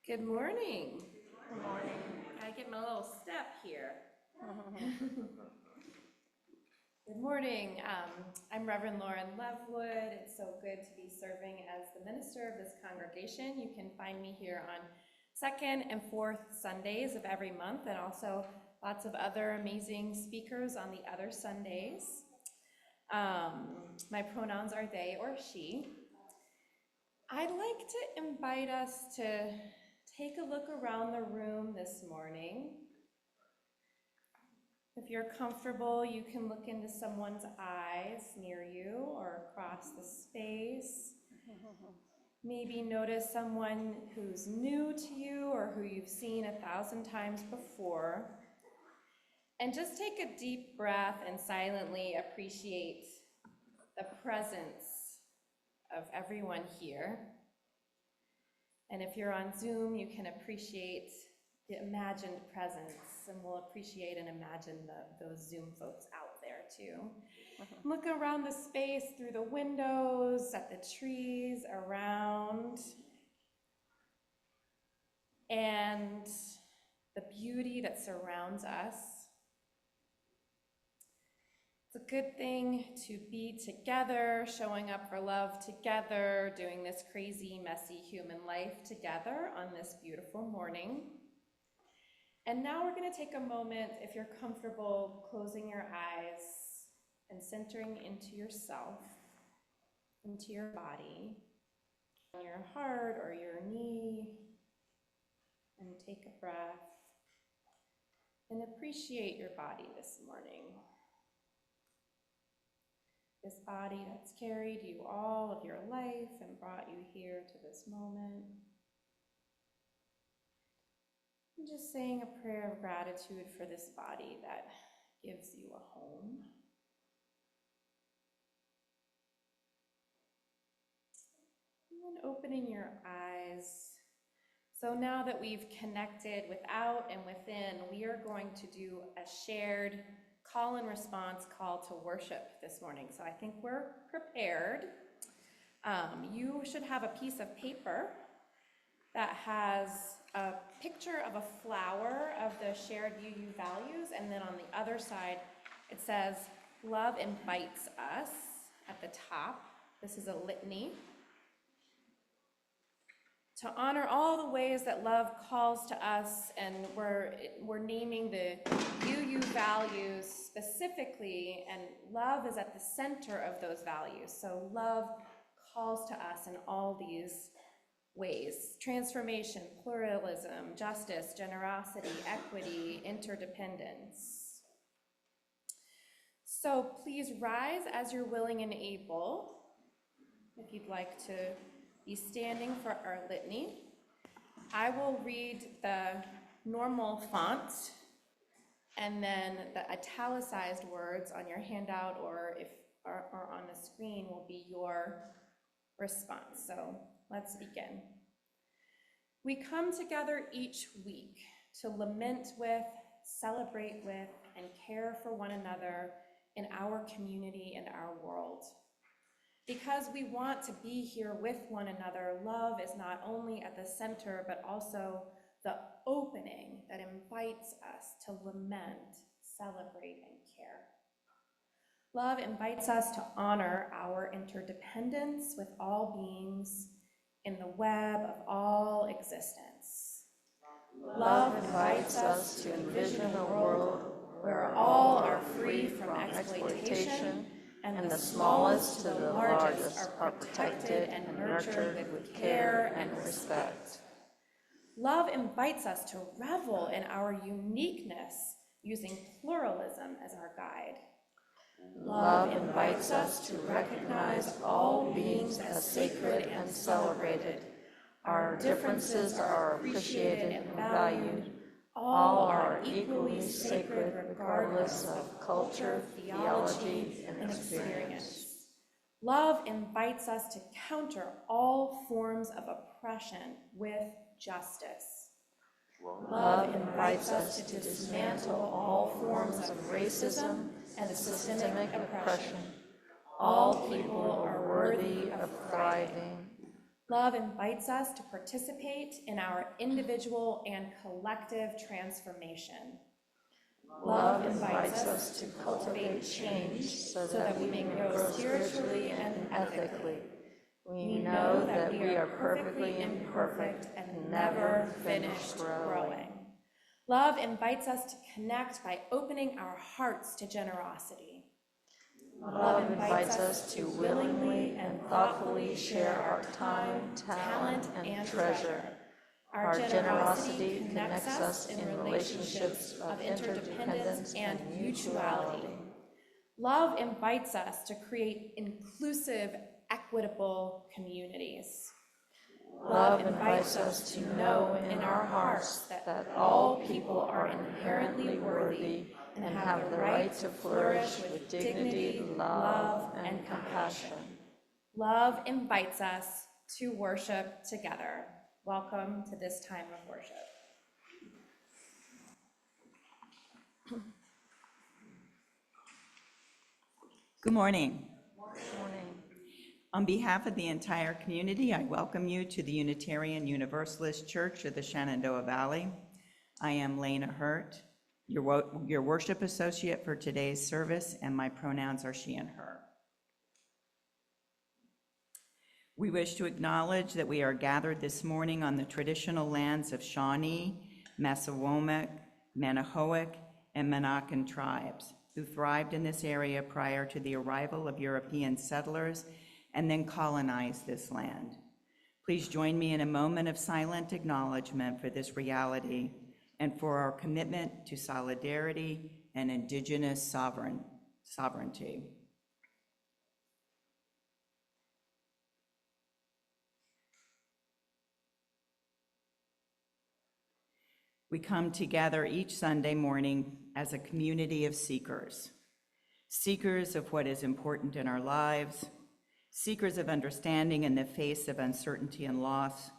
Good morning. Good morning. I get my little step here. Good morning. I'm Reverend Lauren Levwood. It's so good to be serving as the minister of this congregation. You can find me here on second and fourth Sundays of every month, and also lots of other amazing speakers on the other Sundays. My pronouns are they or she. I'd like to invite us to take a look around the room this morning. If you're comfortable, you can look into someone's eyes near you or across the space. Maybe notice someone who's new to you or who you've seen 1,000 times before. And just take a deep breath and silently appreciate the presence of everyone here. And if you're on Zoom, you can appreciate the imagined presence, and we'll appreciate and imagine those Zoom folks out there too. Look around the space through the windows, at the trees around, and the beauty that surrounds us. It's a good thing to be together, showing up for love together, doing this crazy, messy human life together on this beautiful morning. And now we're going to take a moment, if you're comfortable, closing your eyes and centering into yourself, into your body, on your heart or your knee, and take a breath and appreciate your body this morning. This body that's carried you all of your life and brought you here to this moment. And just saying a prayer of gratitude for this body that gives you a home. And then opening your eyes. So now that we've connected without and within, we are going to do a shared call and response call to worship this morning. So I think we're prepared. You should have a piece of paper that has a picture of a flower of the shared UU values, and then on the other side it says, "Love invites us" at the top. This is a litany to honor all the ways that love calls to us, and we're naming the UU values specifically, and love is at the center of those values. So love calls to us in all these ways: transformation, pluralism, justice, generosity, equity, interdependence. So please rise as you're willing and able, if you'd like to be standing for our litany. I will read the normal font, and then the italicized words on your handout or on the screen will be your response. So let's begin. We come together each week to lament with, celebrate with, and care for one another in our community and our world. Because we want to be here with one another, love is not only at the center, but also the opening that invites us to lament, celebrate, and care. Love invites us to honor our interdependence with all beings in the web of all existence. Love invites us to envision a world where all are free from exploitation, and the smallest to the largest are protected and nurtured with care and respect. Love invites us to revel in our uniqueness, using pluralism as our guide. Love invites us to recognize all beings as sacred and celebrated. Our differences are appreciated and valued. All are equally sacred regardless of culture, theology, and experience. Love invites us to counter all forms of oppression with justice. Love invites us to dismantle all forms of racism and systemic oppression. All people are worthy of thriving. Love invites us to participate in our individual and collective transformation. Love invites us to cultivate change so that we may grow spiritually and ethically. We know that we are perfectly imperfect and never finished growing. Love invites us to connect by opening our hearts to generosity. Love invites us to willingly and thoughtfully share our time, talent, and treasure. Our generosity connects us in relationships of interdependence and mutuality. Love invites us to create inclusive, equitable communities. Love invites us to know in our hearts that all people are inherently worthy and have the right to flourish with dignity, love, and compassion. Love invites us to worship together. Welcome to this time of worship. Good morning. Good morning. On behalf of the entire community, I welcome you to the Unitarian Universalist Church of the Shenandoah Valley. I am Lena Hurt, your worship associate for today's service, and my pronouns are she and her. We wish to acknowledge that we are gathered this morning on the traditional lands of Shawnee, Massawomack, Manahoac, and Monacan tribes, who thrived in this area prior to the arrival of European settlers and then colonized this land. Please join me in a moment of silent acknowledgement for this reality and for our commitment to solidarity and Indigenous sovereignty. We come together each Sunday morning as a community of seekers, seekers of what is important in our lives, seekers of understanding in the face of uncertainty and loss,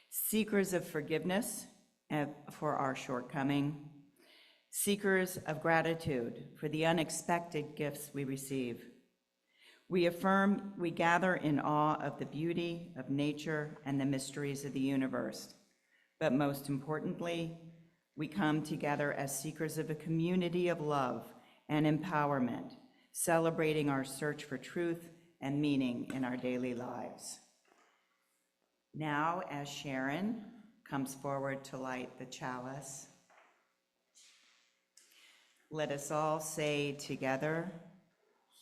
seekers of forgiveness for our shortcoming, seekers of gratitude for the unexpected gifts we receive. We affirm we gather in awe of the beauty of nature and the mysteries of the universe. But most importantly, we come together as seekers of a community of love and empowerment, celebrating our search for truth and meaning in our daily lives. Now, as Sharon comes forward to light the chalice, let us all say together,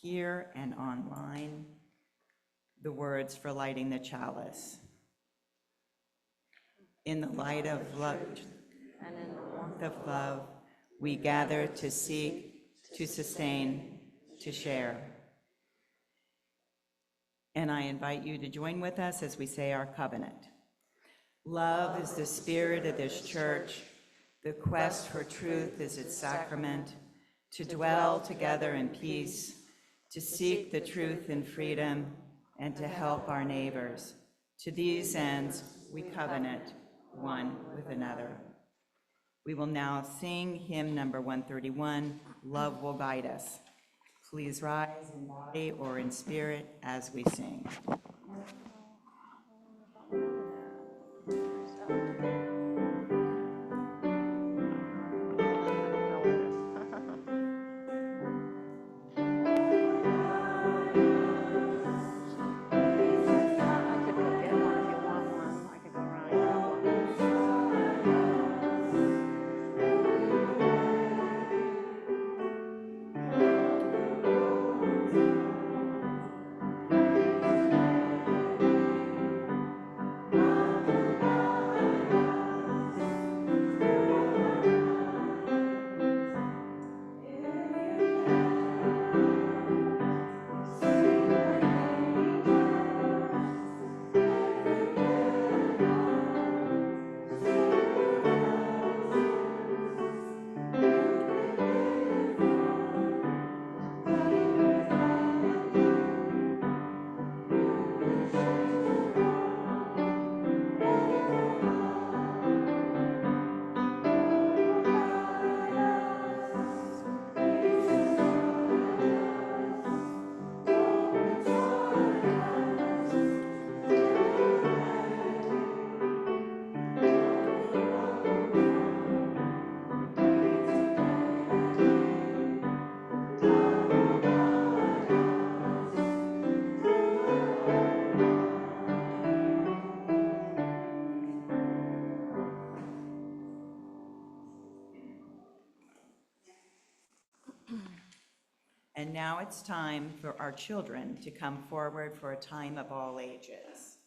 here and online, the words for lighting the chalice. In the light of love and in the warmth of love, we gather to seek, to sustain, to share. And I invite you to join with us as we say our covenant. Love is the spirit of this church. The quest for truth is its sacrament. To dwell together in peace, to seek the truth in freedom, and to help our neighbors. To these ends, we covenant one with another. We will now sing hymn number 131, Love Will Guide Us. Please rise in body or in spirit as we sing. And now it's time for our children to come forward for a time of all ages.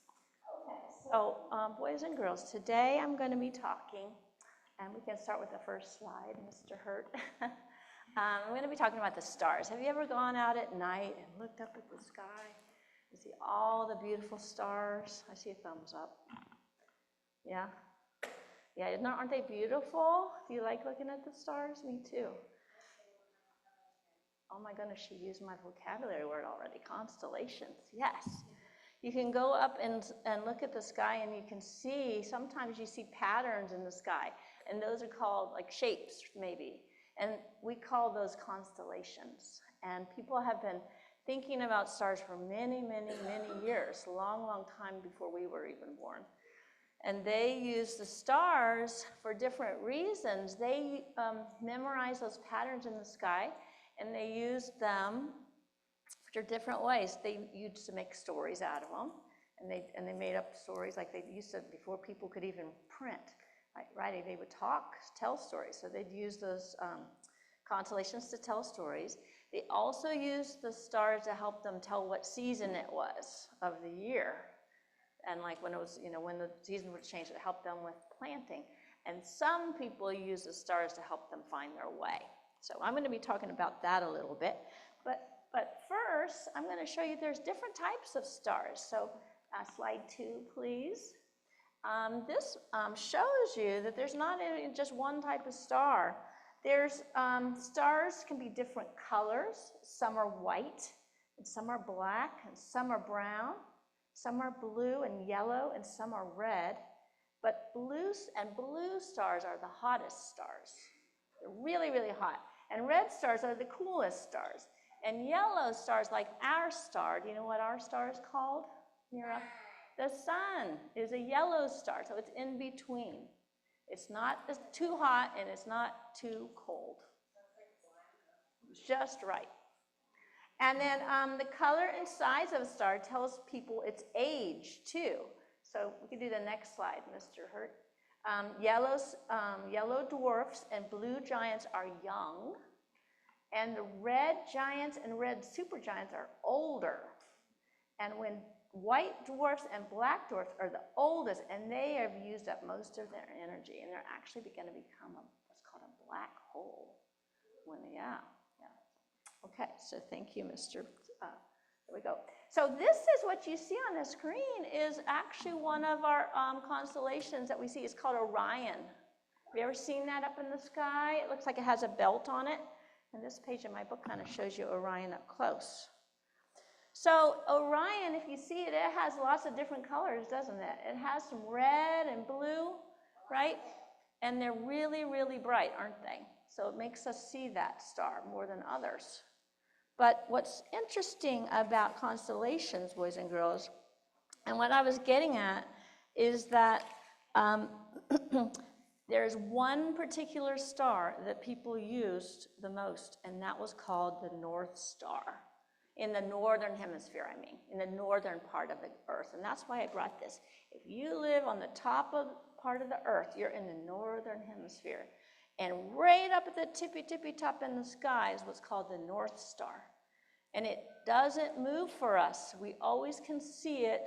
So, boys and girls, today I'm going to be talking, and we can start with the first slide, Mr. Hurt. I'm going to be talking about the stars. Have you ever gone out at night and looked up at the sky and see all the beautiful stars? I see a thumbs up. Yeah? Yeah, aren't they beautiful? Do you like looking at the stars? Me too. Oh my goodness, she used my vocabulary word already. Constellations, yes. You can go up and look at the sky and you can see, sometimes you see patterns in the sky, and those are called like shapes maybe. And we call those constellations. And people have been thinking about stars for many, many, many years, a long, long time before we were even born. And they use the stars for different reasons. They memorize those patterns in the sky, and they use them for different ways. They used to make stories out of them, and they made up stories like they used to before people could even print. Right? They would tell stories. So they'd use those constellations to tell stories. They also used the stars to help them tell what season it was of the year. And like when it was, when the season would change, it helped them with planting. And some people use the stars to help them find their way. So I'm going to be talking about that a little bit. But first, I'm going to show you there's different types of stars. So slide 2, please. This shows you that there's not just one type of star. There's stars can be different colors. Some are white, and some are black, and some are brown. Some are blue and yellow, and some are red. But blue stars are the hottest stars. They're really, really hot. And red stars are the coolest stars. And yellow stars, like our star, do you know what our star is called? The sun is a yellow star, so it's in between. It's not too hot and it's not too cold. Just right. And then the color and size of a star tells people its age, too. So we can do the next slide, Mr. Hurt. Yellow dwarfs and blue giants are young, and the red giants and red supergiants are older. And when white dwarfs and black dwarfs are the oldest, and they have used up most of their energy, and they're actually going to become what's called a black hole. Okay, so thank you, Mr. There we go. So this is what you see on the screen is actually one of our constellations that we see. It's called Orion. Have you ever seen that up in the sky? It looks like it has a belt on it. And this page in my book kind of shows you Orion up close. So Orion, if you see it, it has lots of different colors, doesn't it? It has some red and blue, right? And they're really, really bright, aren't they? So it makes us see that star more than others. But what's interesting about constellations, boys and girls, and what I was getting at is that there's one particular star that people used the most, and that was called the North Star. In the northern hemisphere, in the northern part of the Earth. And that's why I brought this. If you live on the top of part of the Earth, you're in the northern hemisphere. And right up at the tippy top in the sky is what's called the North Star. And it doesn't move for us. We always can see it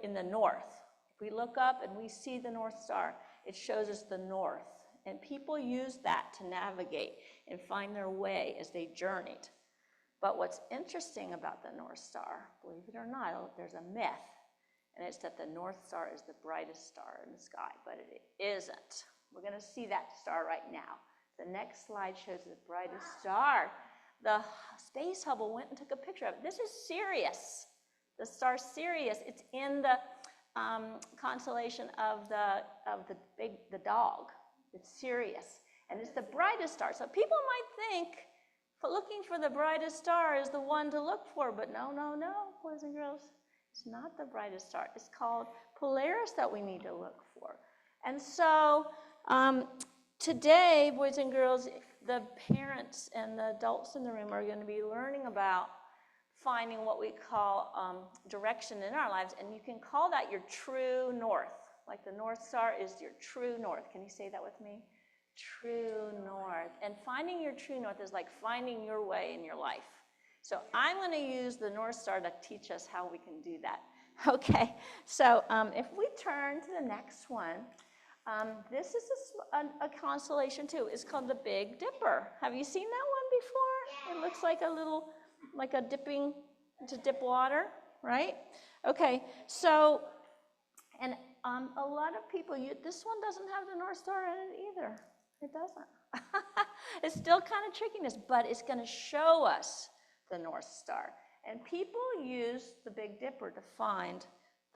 in the north. If we look up and we see the North Star, it shows us the north. And people use that to navigate and find their way as they journeyed. But what's interesting about the North Star, believe it or not, there's a myth, and it's that the North Star is the brightest star in the sky, but it isn't. We're going to see that star right now. The next slide shows the brightest star. The Space Hubble went and took a picture of it. This is Sirius, the star Sirius. It's in the constellation of the dog. It's Sirius, and it's the brightest star. So people might think looking for the brightest star is the one to look for, but no, boys and girls. It's not the brightest star. It's called Polaris that we need to look for. And so today, boys and girls, the parents and the adults in the room are going to be learning about finding what we call direction in our lives, and you can call that your true north. Like the North Star is your true north. Can you say that with me? True north. And finding your true north is like finding your way in your life. So I'm going to use the North Star to teach us how we can do that. Okay, so if we turn to the next one, this is a constellation too. It's called the Big Dipper. Have you seen that one before? It looks like a little, like a dipping, to dip water, right? Okay, so, and a lot of people, this one doesn't have the North Star in it either. It doesn't. It's still kind of trickiness, but it's going to show us the North Star. And people use the Big Dipper to find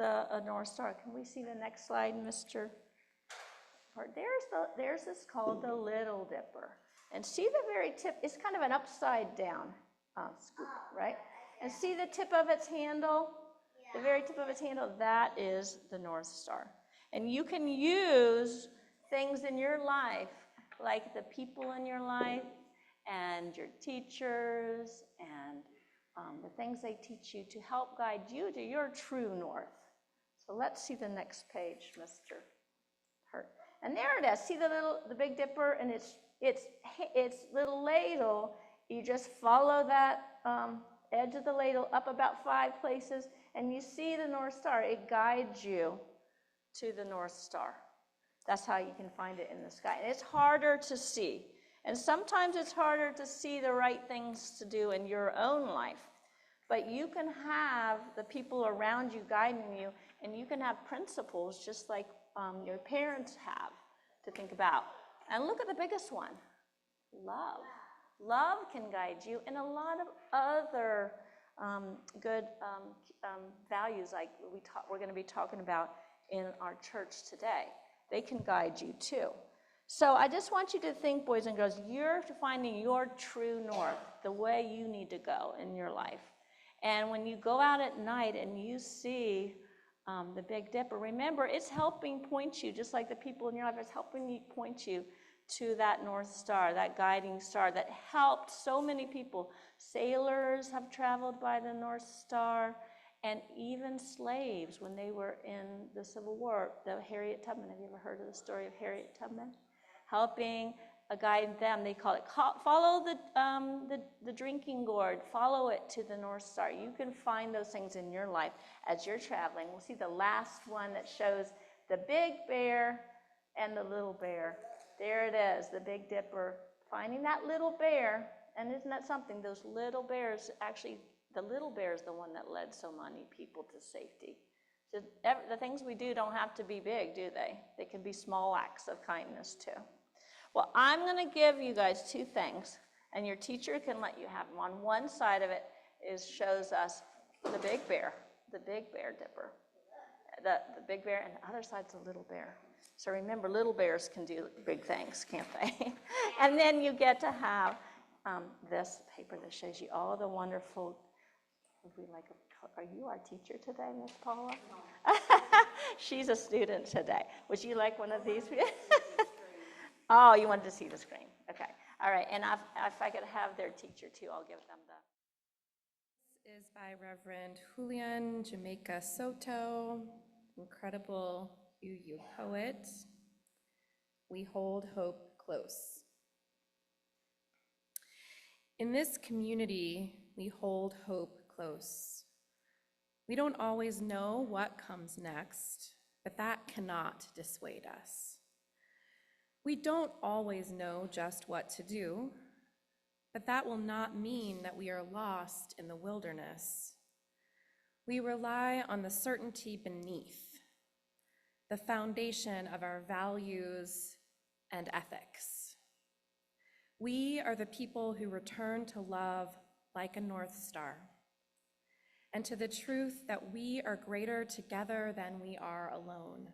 the North Star. Can we see the next slide, Mr. There's this called the Little Dipper. And see the very tip, it's kind of an upside down scoop, right? And see the tip of its handle? The very tip of its handle, that is the North Star. And you can use things in your life, like the people in your life and your teachers and the things they teach you to help guide you to your true north. So let's see the next page, Mr. Hurt. And there it is. See the Big Dipper and its little ladle. You just follow that edge of the ladle up about 5 places, and you see the North Star. It guides you to the North Star. That's how you can find it in the sky. And it's harder to see. And sometimes it's harder to see the right things to do in your own life. But you can have the people around you guiding you, and you can have principles just like your parents have to think about. And look at the biggest one, love. Love can guide you, and a lot of other good values like we're going to be talking about in our church today. They can guide you too. So I just want you to think, boys and girls, you're finding your true north, the way you need to go in your life. And when you go out at night and you see the Big Dipper, remember, it's helping point you, just like the people in your life, it's helping you point you to that North Star, that guiding star that helped so many people. Sailors have traveled by the North Star, and even slaves when they were in the Civil War. The Harriet Tubman, have you ever heard of the story of Harriet Tubman? Helping guide them, they call it, follow the drinking gourd, follow it to the North Star. You can find those things in your life as you're traveling. We'll see the last one that shows the big bear and the little bear. There it is, the Big Dipper, finding that little bear. And isn't that something? Those little bears, actually, the little bear is the one that led so many people to safety. So the things we do don't have to be big, do they? They can be small acts of kindness too. Well, I'm going to give you guys 2 things, and your teacher can let you have them. On one side of it shows us the big bear dipper. The big bear, and the other side's a little bear. So remember, little bears can do big things, can't they? And then you get to have this paper that shows you all the wonderful, are you our teacher today, Miss Paula? She's a student today. Would you like one of these? Oh, you wanted to see the screen. Okay. All right. And if I could have their teacher too, I'll give them the. This is by Reverend Julian Jamaica Soto, incredible UU poet. We hold hope close. In this community, we hold hope close. We don't always know what comes next, but that cannot dissuade us. We don't always know just what to do, but that will not mean that we are lost in the wilderness. We rely on the certainty beneath, the foundation of our values and ethics. We are the people who return to love like a North Star, and to the truth that we are greater together than we are alone.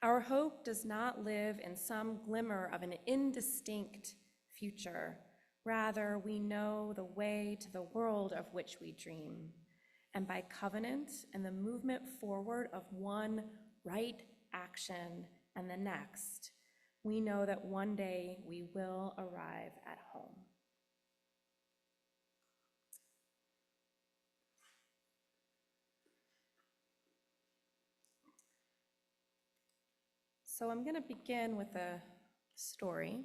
Our hope does not live in some glimmer of an indistinct future. Rather, we know the way to the world of which we dream. And by covenant and the movement forward of one right action and the next, we know that one day we will arrive at home. So I'm going to begin with a story.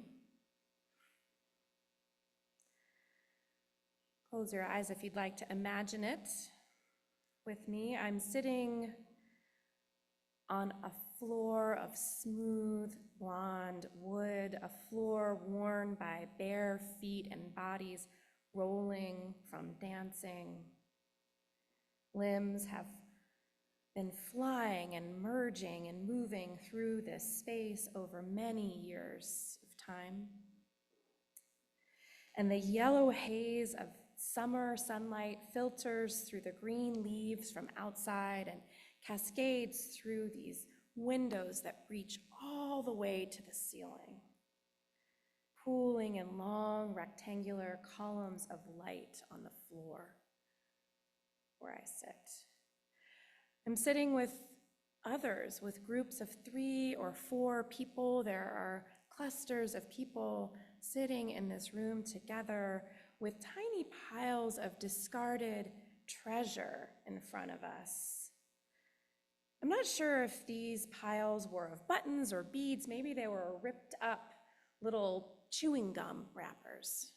Close your eyes if you'd like to imagine it with me. I'm sitting on a floor of smooth blonde wood, a floor worn by bare feet and bodies rolling from dancing. Limbs have been flying and merging and moving through this space over many years of time. And the yellow haze of summer sunlight filters through the green leaves from outside and cascades through these windows that reach all the way to the ceiling, pooling in long rectangular columns of light on the floor where I sit. I'm sitting with others, with groups of 3 or 4 people. There are clusters of people sitting in this room together with tiny piles of discarded treasure in front of us. I'm not sure if these piles were of buttons or beads. Maybe they were ripped up little chewing gum wrappers.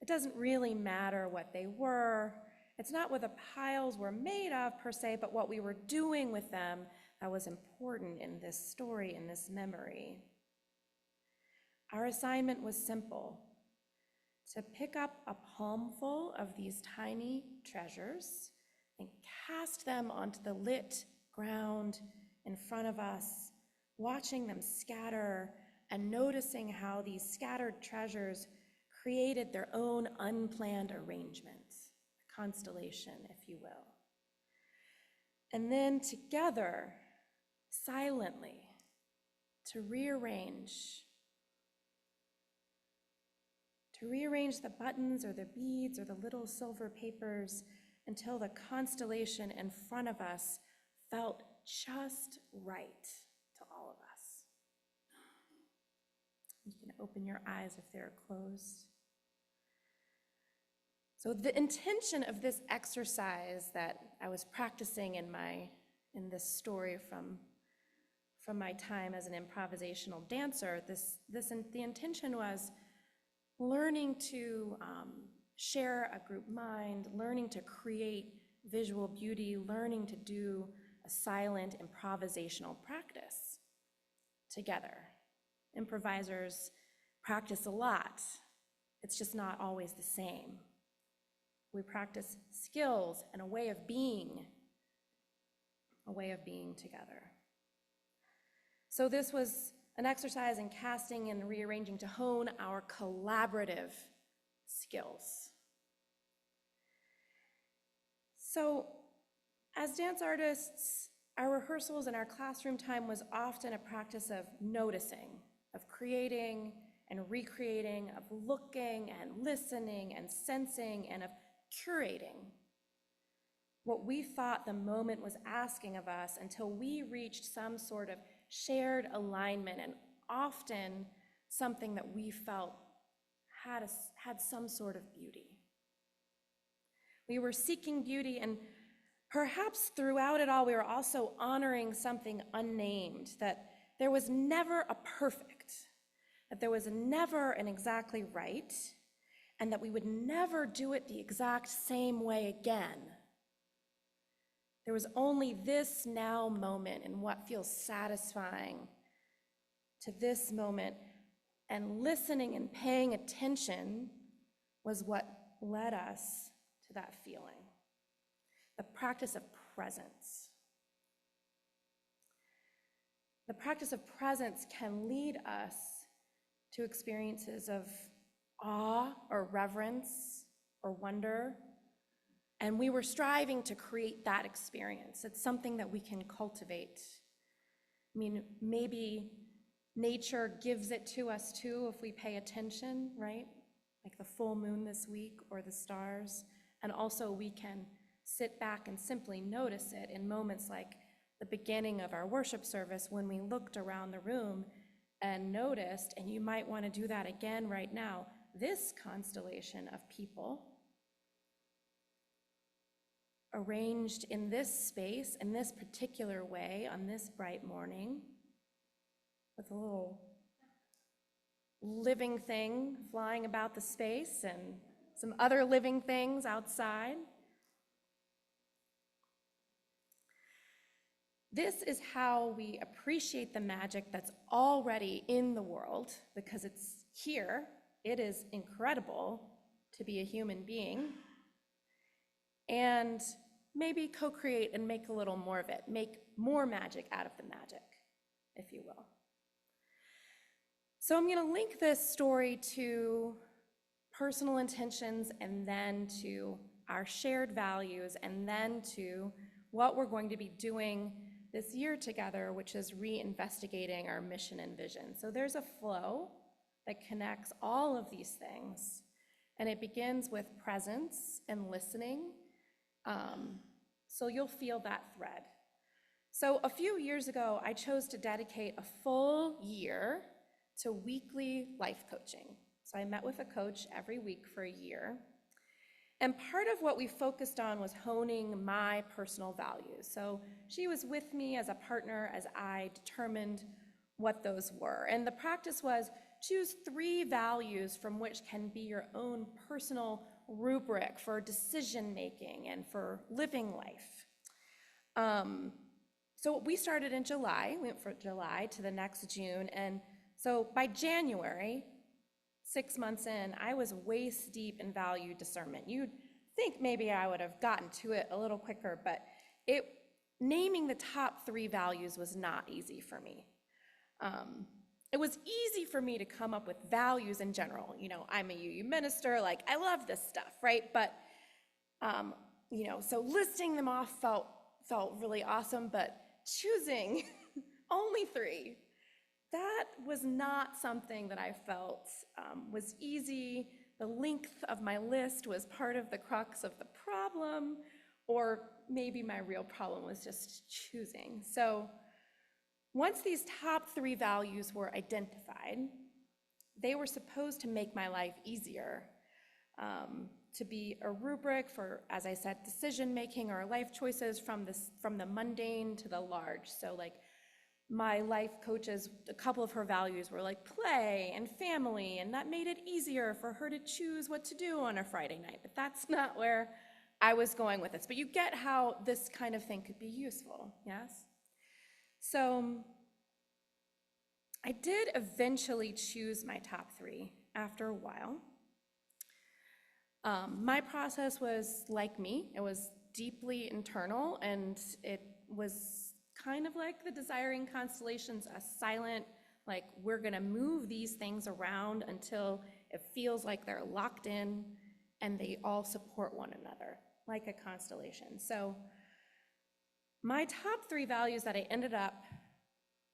It doesn't really matter what they were. It's not what the piles were made of per se, but what we were doing with them that was important in this story, in this memory. Our assignment was simple: to pick up a palmful of these tiny treasures and cast them onto the lit ground in front of us, watching them scatter and noticing how these scattered treasures created their own unplanned arrangements, a constellation, if you will. And then together, silently, to rearrange the buttons or the beads or the little silver papers until the constellation in front of us felt just right to all of us. You can open your eyes if they're closed. So the intention of this exercise that I was practicing in this story from my time as an improvisational dancer, the intention was learning to share a group mind, learning to create visual beauty, learning to do a silent improvisational practice together. Improvisers practice a lot. It's just not always the same. We practice skills and a way of being together. So this was an exercise in casting and rearranging to hone our collaborative skills. So as dance artists, our rehearsals and our classroom time was often a practice of noticing, of creating and recreating, of looking and listening and sensing and of curating what we thought the moment was asking of us until we reached some sort of shared alignment, and often something that we felt had some sort of beauty. We were seeking beauty, and perhaps throughout it all, we were also honoring something unnamed, that there was never a perfect, that there was never an exactly right, and that we would never do it the exact same way again. There was only this now moment and what feels satisfying to this moment, and listening and paying attention was what led us to that feeling. The practice of presence. The practice of presence can lead us to experiences of awe or reverence or wonder. And we were striving to create that experience. It's something that we can cultivate. I mean, maybe nature gives it to us too if we pay attention, right? Like the full moon this week or the stars. And also we can sit back and simply notice it in moments like the beginning of our worship service when we looked around the room and noticed, and you might want to do that again right now, this constellation of people arranged in this space, in this particular way, on this bright morning, with a little living thing flying about the space and some other living things outside. This is how we appreciate the magic that's already in the world, because it's here. It is incredible to be a human being. And maybe co-create and make a little more of it, make more magic out of the magic, if you will. So I'm going to link this story to personal intentions, and then to our shared values, and then to what we're going to be doing this year together, which is reinvestigating our mission and vision. So there's a flow that connects all of these things, and it begins with presence and listening. So you'll feel that thread. So a few years ago, I chose to dedicate a full year to weekly life coaching. So I met with a coach every week for a year. And part of what we focused on was honing my personal values. So she was with me as a partner as I determined what those were. And the practice was choose 3 values from which can be your own personal rubric for decision making and for living life. So we started in July. We went from July to the next June. And so by January, 6 months in, I was waist deep in value discernment. You'd think maybe I would have gotten to it a little quicker, but naming the top 3 values was not easy for me. It was easy for me to come up with values in general. You know, I'm a UU minister, like I love this stuff, right? But, so listing them off felt really awesome, but choosing only 3, that was not something that I felt was easy. The length of my list was part of the crux of the problem, or maybe my real problem was just choosing. So once these top 3 values were identified, they were supposed to make my life easier, to be a rubric for, as I said, decision making or life choices from the mundane to the large. So like my life coaches, a couple of her values were like play and family, and that made it easier for her to choose what to do on a Friday night. But that's not where I was going with this. But you get how this kind of thing could be useful, yes? So I did eventually choose my top 3 after a while. My process was like me. It was deeply internal, and it was kind of like the Desiring Constellations, a silent, like we're gonna move these things around until it feels like they're locked in and they all support one another, like a constellation. So my top 3 values that I ended up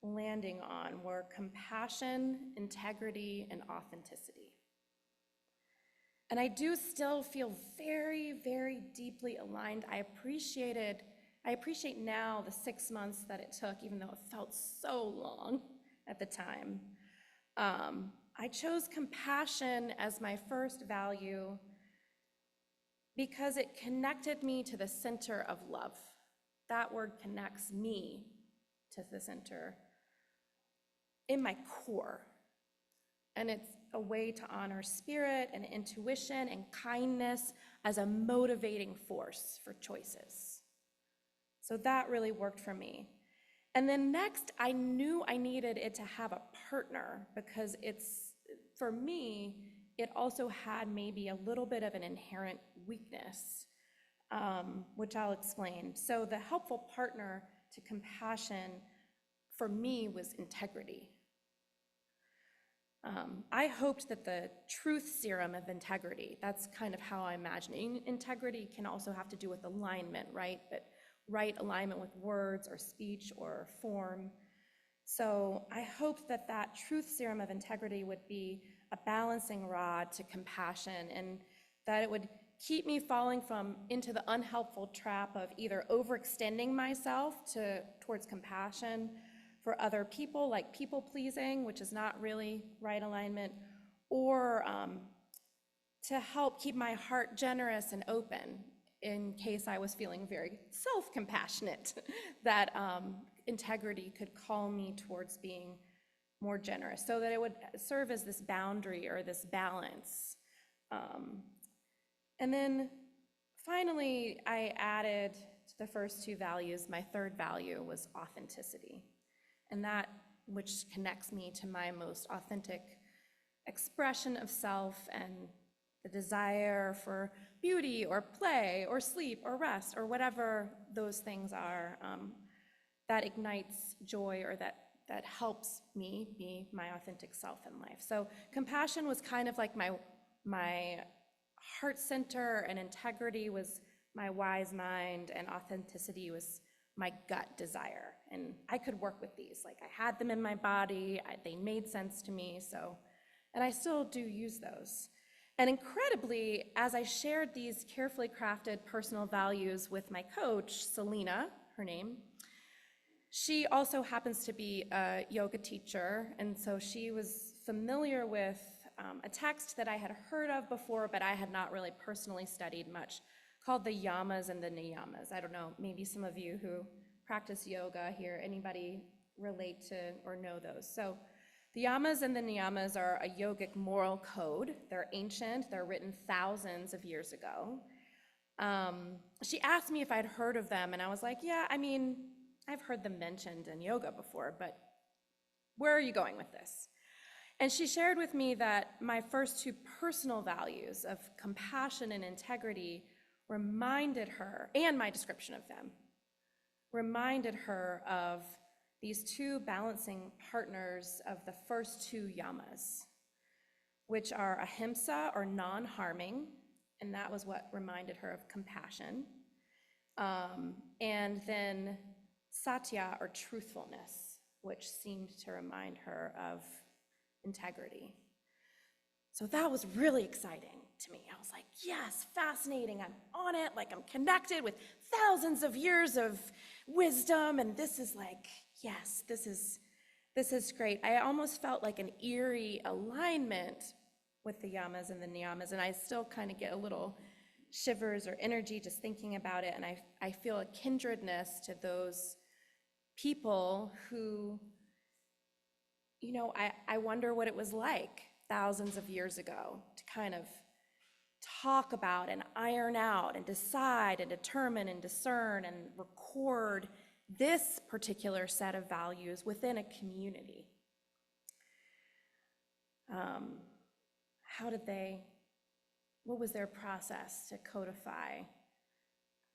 landing on were compassion, integrity, and authenticity. And I do still feel very, very deeply aligned. I appreciate now the 6 months that it took, even though it felt so long at the time. I chose compassion as my first value because it connected me to the center of love. That word connects me to the center in my core. And it's a way to honor spirit and intuition and kindness as a motivating force for choices. So that really worked for me. And then next, I knew I needed it to have a partner, because for me, it also had maybe a little bit of an inherent weakness, which I'll explain. So the helpful partner to compassion for me was integrity. I hoped that the truth serum of integrity, that's kind of how I imagine it. Integrity can also have to do with alignment, right? But right alignment with words or speech or form. So I hoped that that truth serum of integrity would be a balancing rod to compassion, and that it would keep me falling into the unhelpful trap of either overextending myself towards compassion for other people, like people pleasing, which is not really right alignment, or to help keep my heart generous and open in case I was feeling very self-compassionate, that integrity could call me towards being more generous, so that it would serve as this boundary or this balance. And then finally, I added to the first two values, my third value was authenticity. And that which connects me to my most authentic expression of self and the desire for beauty or play or sleep or rest or whatever those things are, that ignites joy or that helps me be my authentic self in life. So compassion was kind of like my heart center, and integrity was my wise mind, and authenticity was my gut desire. And I could work with these. Like, I had them in my body, they made sense to me, and I still do use those. And incredibly, as I shared these carefully crafted personal values with my coach, Selena, her name, she also happens to be a yoga teacher, and so she was familiar with a text that I had heard of before, but I had not really personally studied much, called the yamas and the niyamas. I don't know, maybe some of you who practice yoga here, anybody relate to or know those? So the yamas and the niyamas are a yogic moral code. They're ancient, they're written thousands of years ago. She asked me if I'd heard of them, and I was like, yeah, I mean, I've heard them mentioned in yoga before, but where are you going with this? And she shared with me that my first two personal values of compassion and integrity reminded her, and my description of them, reminded her of these two balancing partners of the first two yamas, which are ahimsa, or non-harming, and that was what reminded her of compassion, and then satya, or truthfulness, which seemed to remind her of integrity. So that was really exciting to me. I was like, yes, fascinating, I'm on it, like I'm connected with thousands of years of wisdom, and this is like, yes, this is great. I almost felt like an eerie alignment with the yamas and the niyamas, and I still kind of get a little shivers or energy just thinking about it, and I feel a kindredness to those people who, you know, I wonder what it was like thousands of years ago to kind of talk about and iron out and decide and determine and discern and record this particular set of values within a community. What was their process to codify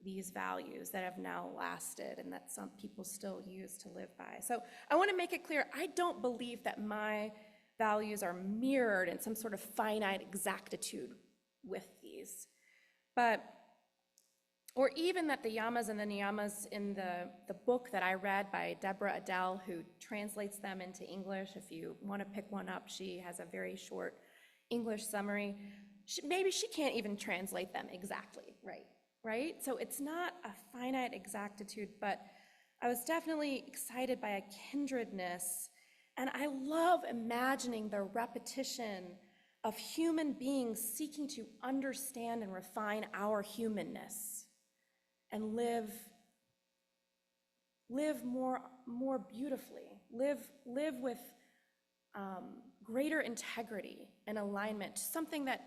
these values that have now lasted and that some people still use to live by? So I want to make it clear, I don't believe that my values are mirrored in some sort of finite exactitude with these, or even that the yamas and the niyamas in the book that I read by Deborah Adele, who translates them into English. If you want to pick one up, she has a very short English summary. Maybe she can't even translate them exactly right? So it's not a finite exactitude, but I was definitely excited by a kindredness, and I love imagining the repetition of human beings seeking to understand and refine our humanness and live more beautifully, live with greater integrity and alignment, something that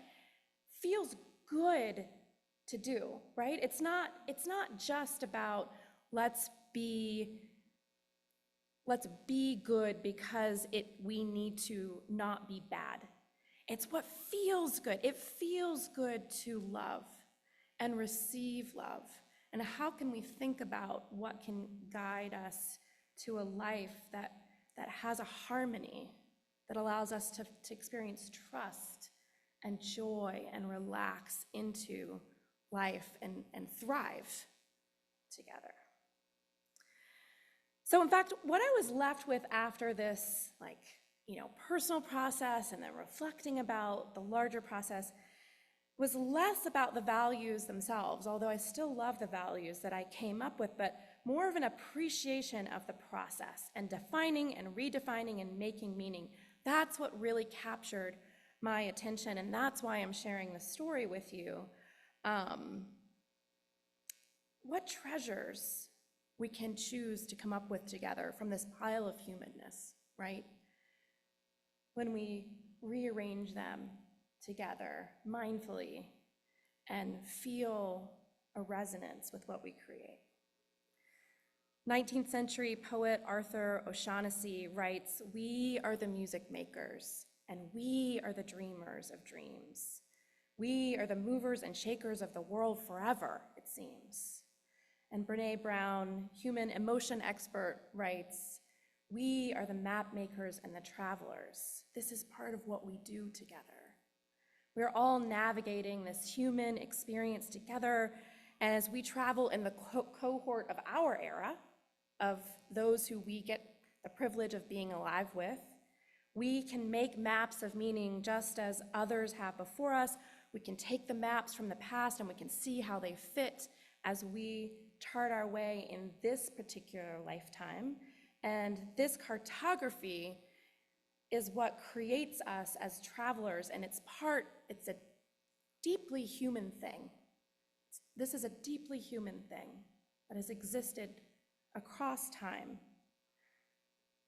feels good to do, right? It's not just about let's be good because we need to not be bad. It's what feels good. It feels good to love and receive love. And how can we think about what can guide us to a life that has a harmony, that allows us to experience trust and joy and relax into life and thrive together. So in fact, what I was left with after this, personal process and then reflecting about the larger process, was less about the values themselves, although I still love the values that I came up with, but more of an appreciation of the process and defining and redefining and making meaning. That's what really captured my attention, and that's why I'm sharing this story with you. What treasures we can choose to come up with together from this pile of humanness, right? when we rearrange them together mindfully and feel a resonance with what we create. 19th century poet Arthur O'Shaughnessy writes, "We are the music makers, and we are the dreamers of dreams. We are the movers and shakers of the world forever, it seems." And Brene Brown, human emotion expert, writes, "We are the map makers and the travelers. This is part of what we do together. We're all navigating this human experience together, and as we travel in the cohort of our era, of those who we get the privilege of being alive with, we can make maps of meaning just as others have before us. We can take the maps from the past and we can see how they fit as we chart our way in this particular lifetime. And this cartography is what creates us as travelers, and it's a deeply human thing. This is a deeply human thing that has existed across time.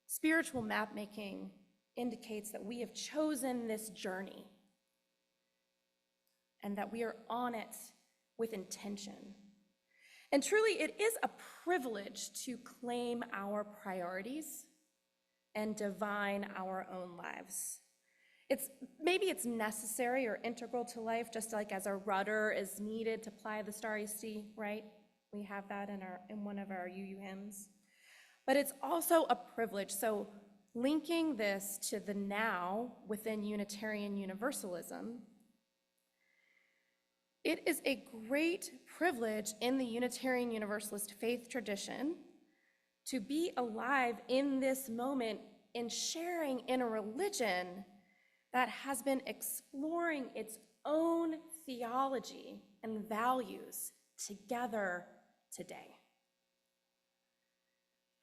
Spiritual map making indicates that we have chosen this journey and that we are on it with intention. And truly, it is a privilege to claim our priorities and divine our own lives. Maybe it's necessary or integral to life, just like as a rudder is needed to ply the starry sea, right? We have that in one of our UU hymns. But it's also a privilege. So linking this to the now within Unitarian Universalism, it is a great privilege in the Unitarian Universalist faith tradition to be alive in this moment in sharing in a religion that has been exploring its own theology and values together today.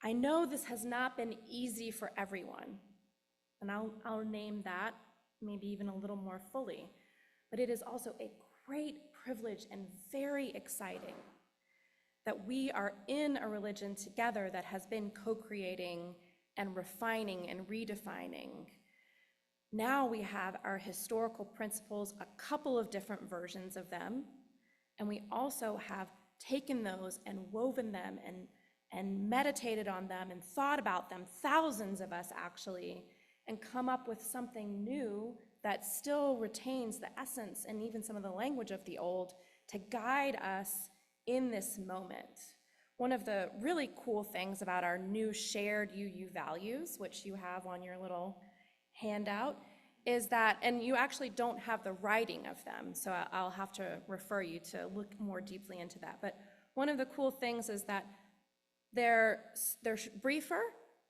I know this has not been easy for everyone, and I'll name that maybe even a little more fully, but it is also a great privilege and very exciting that we are in a religion together that has been co-creating and refining and redefining. Now we have our historical principles, a couple of different versions of them, and we also have taken those and woven them and meditated on them and thought about them, thousands of us actually, and come up with something new that still retains the essence and even some of the language of the old to guide us in this moment. One of the really cool things about our new shared UU values, which you have on your little handout, is that, and you actually don't have the writing of them, so I'll have to refer you to look more deeply into that. But one of the cool things is that they're briefer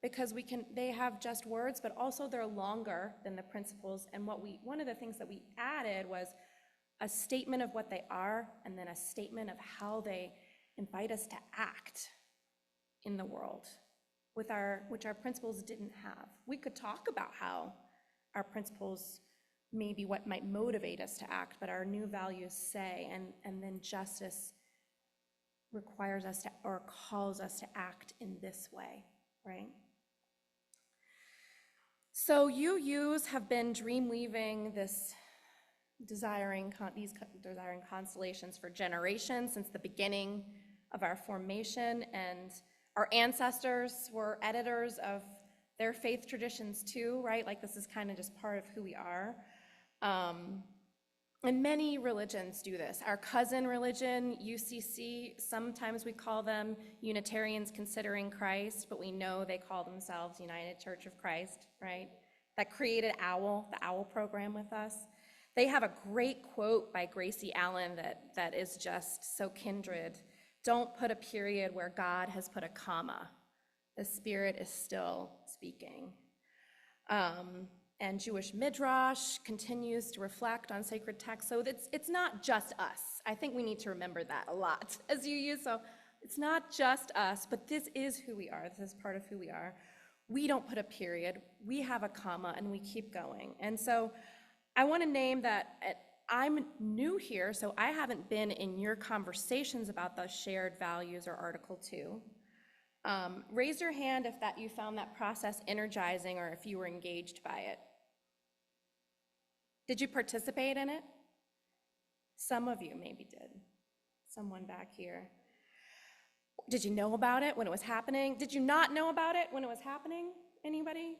because they have just words, but also they're longer than the principles. And one of the things that we added was a statement of what they are, and then a statement of how they invite us to act in the world, which our principles didn't have. We could talk about how our principles maybe what might motivate us to act, but our new values say, and then justice requires us to, or calls us to act in this way, right? So UUs have been dream weaving these desiring constellations for generations since the beginning of our formation, and our ancestors were editors of their faith traditions too, right? Like this is kind of just part of who we are. And many religions do this. Our cousin religion, UCC, sometimes we call them Unitarians Considering Christ, but we know they call themselves United Church of Christ, right? That created OWL, the OWL program with us. They have a great quote by Gracie Allen that is just so kindred. "Don't put a period where God has put a comma. The Spirit is still speaking." And Jewish Midrash continues to reflect on sacred texts. So it's not just us. I think we need to remember that a lot as you use. So it's not just us, but this is who we are. This is part of who we are. We don't put a period. We have a comma and we keep going. And so I want to name that I'm new here, so I haven't been in your conversations about the shared values or Article 2. Raise your hand if you found that process energizing or if you were engaged by it. Did you participate in it? Some of you maybe did. Someone back here. Did you know about it when it was happening? Did you not know about it when it was happening? Anybody?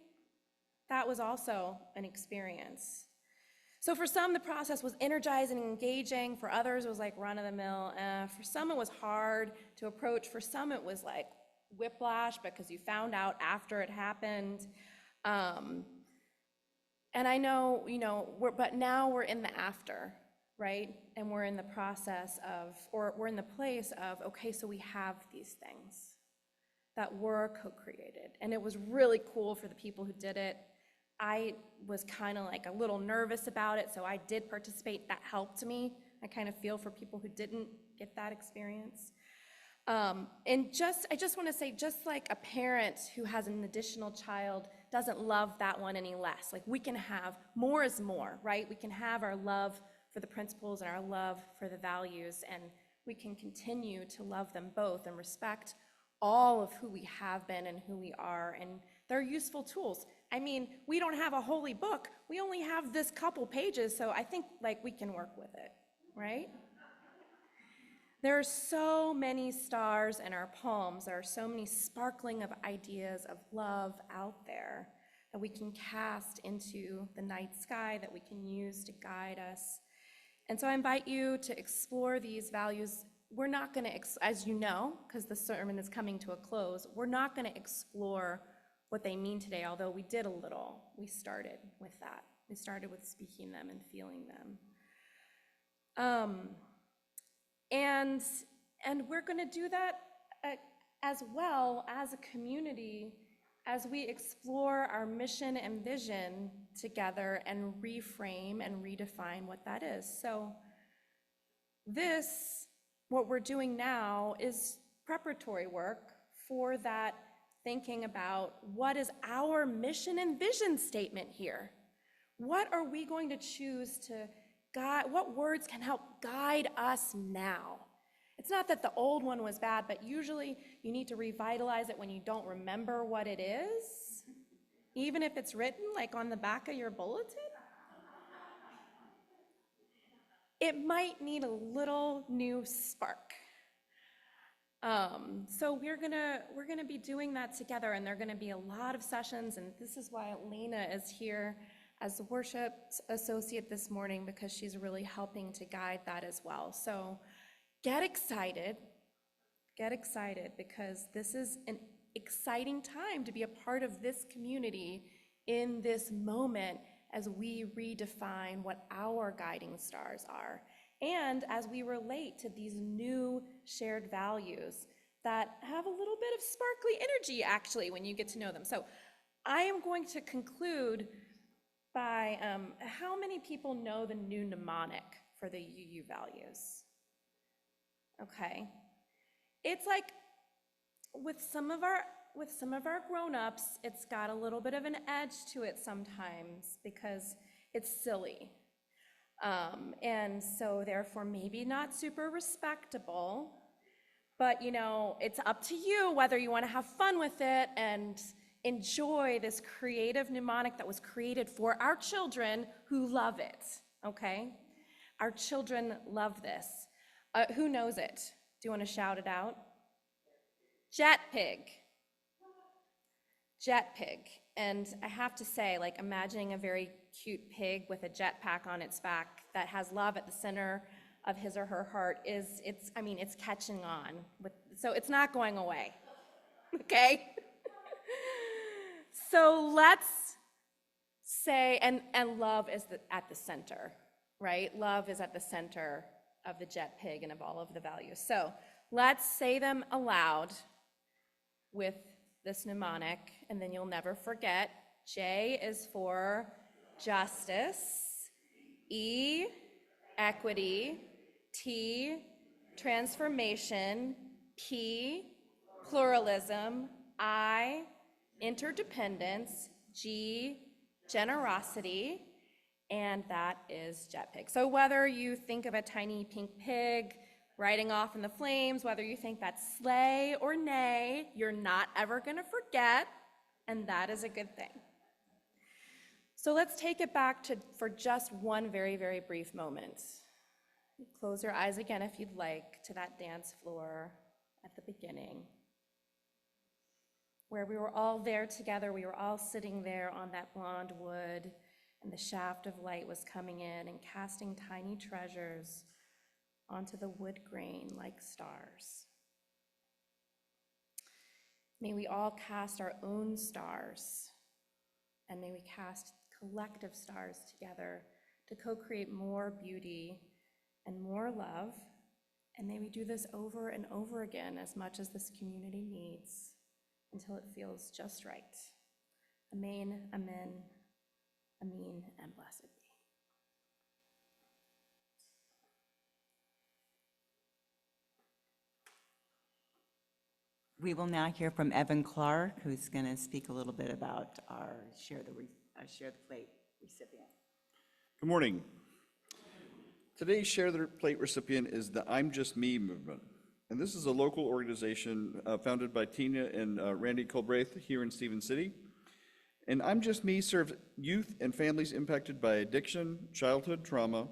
That was also an experience. So for some, the process was energizing and engaging. For others, it was like run-of-the-mill. For some, it was hard to approach. For some, it was like whiplash because you found out after it happened. And I know, but now we're in the after, right? And we're in the process of, or we're in the place of, okay, so we have these things that were co-created. And it was really cool for the people who did it. I was kind of like a little nervous about it, so I did participate. That helped me. I kind of feel for people who didn't get that experience. And I just want to say, just like a parent who has an additional child doesn't love that one any less. Like, we can have more is more, right? We can have our love for the principles and our love for the values, and we can continue to love them both and respect all of who we have been and who we are, and they're useful tools. I mean, we don't have a holy book. We only have this couple pages, so I think like we can work with it, right? There are so many stars in our palms. There are so many sparkling of ideas of love out there that we can cast into the night sky, that we can use to guide us. And so I invite you to explore these values. We're not going to, as you know, because the sermon is coming to a close, we're not going to explore what they mean today, although we did a little. We started with that. We started with speaking them and feeling them. And we're going to do that as well as a community as we explore our mission and vision together and reframe and redefine what that is. So what we're doing now is preparatory work for that, thinking about what is our mission and vision statement here? What are we going to choose to guide? What words can help guide us now? It's not that the old one was bad, but usually you need to revitalize it when you don't remember what it is, even if it's written like on the back of your bulletin. It might need a little new spark. So we're gonna be doing that together, and there are gonna be a lot of sessions, and this is why Lena is here as the worship associate this morning, because she's really helping to guide that as well. So get excited, because this is an exciting time to be a part of this community in this moment as we redefine what our guiding stars are, and as we relate to these new shared values that have a little bit of sparkly energy, actually, when you get to know them. So I am going to conclude by how many people know the new mnemonic for the UU values? Okay. It's like with some of our grown-ups, it's got a little bit of an edge to it sometimes because it's silly. And so therefore maybe not super respectable, but it's up to you whether you want to have fun with it and enjoy this creative mnemonic that was created for our children who love it, okay? Our children love this. Who knows it? Do you want to shout it out? Jet pig. Jet pig. And I have to say, like, imagining a very cute pig with a jetpack on its back that has love at the center of his or her heart it's catching on. So it's not going away, okay? So let's say, and love is at the center, right? Love is at the center of the jet pig and of all of the values. So let's say them aloud with this mnemonic, and then you'll never forget. J is for justice, E, equity, T, transformation, P, pluralism, I, interdependence, G, generosity, and that is jet pig. So whether you think of a tiny pink pig riding off in the flames, whether you think that's sleigh or nay, you're not ever gonna forget, and that is a good thing. So let's take it back for just one very, very brief moment. Close your eyes again if you'd like to that dance floor at the beginning, where we were all there together. We were all sitting there on that blonde wood, and the shaft of light was coming in and casting tiny treasures onto the wood grain like stars. May we all cast our own stars, and may we cast collective stars together to co-create more beauty and more love, and may we do this over and over again as much as this community needs until it feels just right. Amen, amen, amen, and blessed be. We will now hear from Evan Clark, who's going to speak a little bit about our Share the Plate recipient. Good morning. Today's Share the Plate recipient is the I'm Just Me movement. And this is a local organization founded by Tina and Randy Colbraith here in Stevens City. And I'm Just Me serves youth and families impacted by addiction, childhood trauma,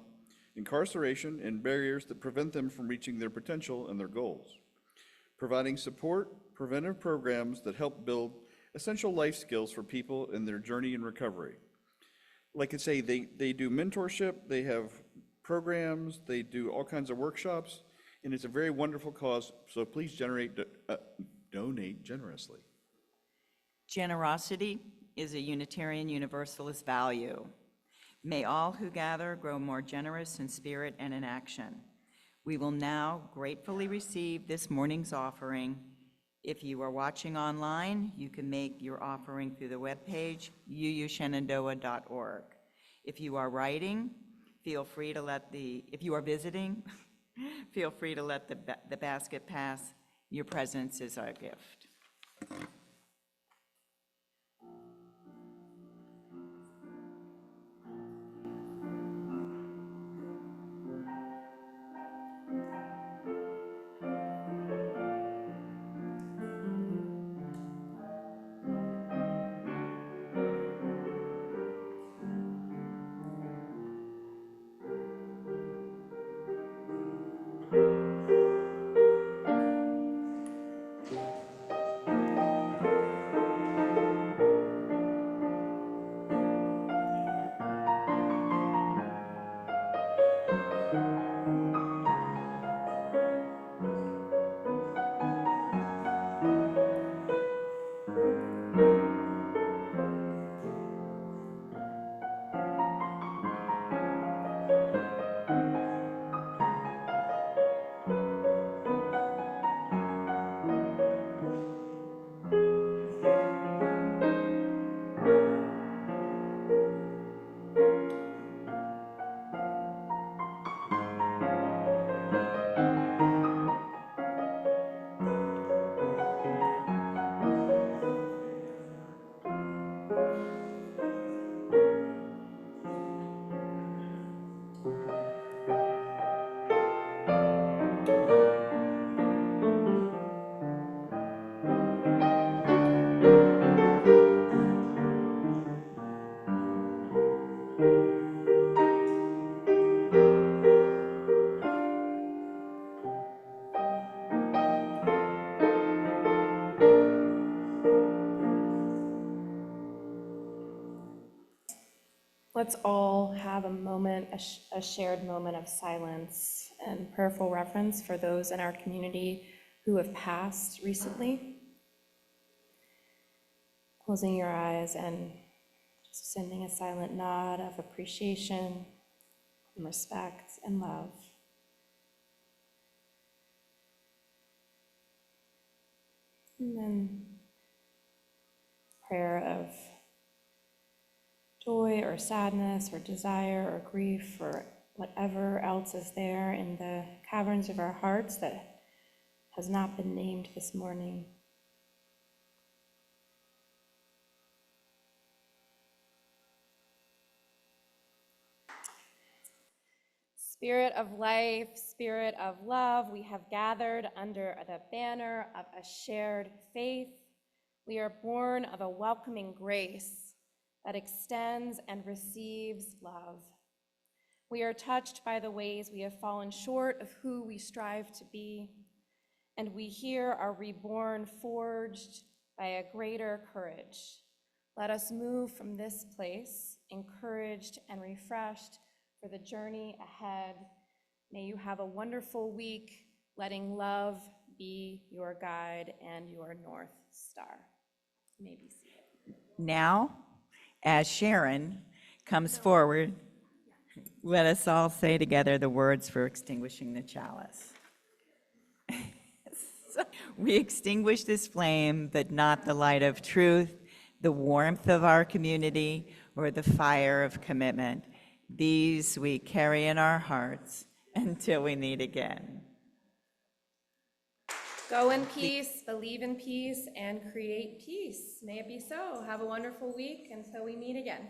incarceration, and barriers that prevent them from reaching their potential and their goals, providing support, preventive programs that help build essential life skills for people in their journey in recovery. Like I say, they do mentorship, they have programs, they do all kinds of workshops, and it's a very wonderful cause, so please donate generously. Generosity is a Unitarian Universalist value. May all who gather grow more generous in spirit and in action. We will now gratefully receive this morning's offering. If you are watching online, you can make your offering through the webpage, uushenandoah.org. If you are writing, feel free to if you are visiting, feel free to let the basket pass. Your presence is our gift. Let's all have a moment, a shared moment of silence and prayerful reverence for those in our community who have passed recently. Closing your eyes and just sending a silent nod of appreciation and respect and love. And then prayer of joy or sadness or desire or grief or whatever else is there in the caverns of our hearts that has not been named this morning. Spirit of life, Spirit of love, we have gathered under the banner of a shared faith. We are born of a welcoming grace that extends and receives love. We are touched by the ways we have fallen short of who we strive to be, and we here are reborn, forged by a greater courage. Let us move from this place, encouraged and refreshed for the journey ahead. May you have a wonderful week, letting love be your guide and your North Star. You may be seated. Now, as Sharon comes forward, let us all say together the words for extinguishing the chalice. We extinguish this flame, but not the light of truth, the warmth of our community, or the fire of commitment. These we carry in our hearts until we meet again. Go in peace, believe in peace, and create peace. May it be so. Have a wonderful week until we meet again.